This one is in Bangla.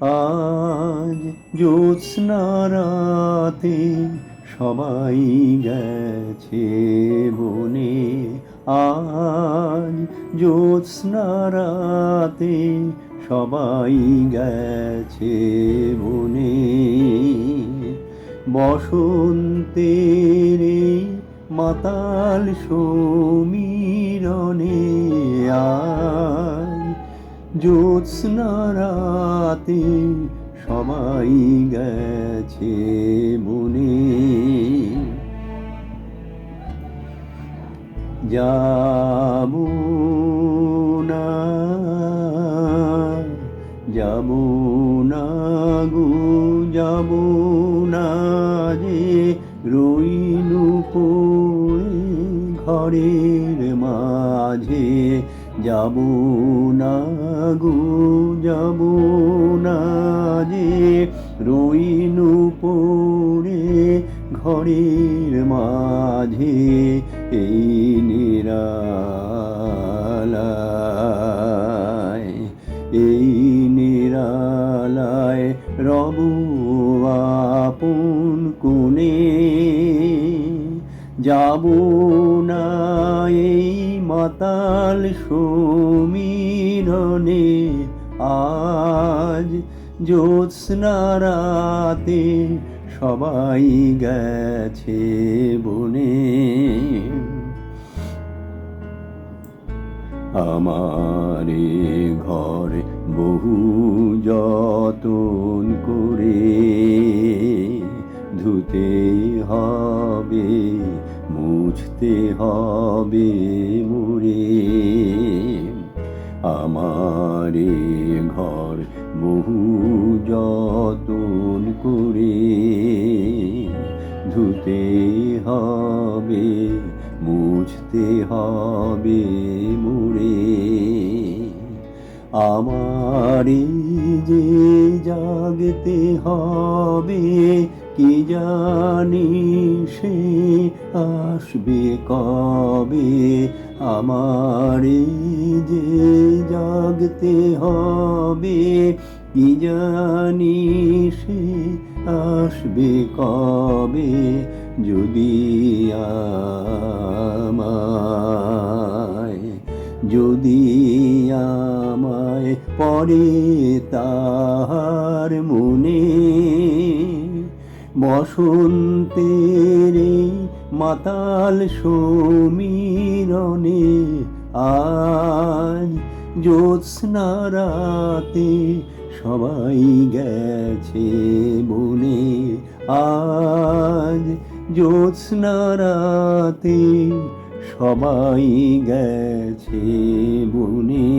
আজ জ্যোৎস্না রাতে সবাই গেছে বনে, আজ জ্যোৎস্না রাতে সবাই গেছে বনে। বসন্তের মাতাল সমীরণে আজ জ্যোৎস্না রাতে সবাই গেছে বনে। যাবো না, যাবো না গো, যাবো না যে রইনু পড়ে ঘরের মাঝে। যাবো না গো, যাবো না যে রইনু পড়ে ঘরের মাঝে। এই নিরালায়, এই নিরালায় রব আপন কোণে। যাবো না এই মাতাল সমীরণে, আজ জ্যোৎস্না রাতে সবাই গেছে বনে। আমারে ঘরে বহু যতন করে ধুতে হবে, মুছতে হবে মুড়ে। আমারে ঘর বহু যতন করে ধুতে হবে, মুছতে হবে মুড়ে। আমারে যে জাগতে হবে, কি জানি সে আসবে কবে। আমারে যে জাগতে হবে, কি জানি সে আসবে কবে। যদি আমায়, যদি আমায় পড়ে তাহার মনে। বসন্তের মাতাল সমীরণে আজ জ্যোৎস্না রাতে সবাই গেছে বনে। আজ জ্যোৎস্না রাতে সবাই গেছে বনে।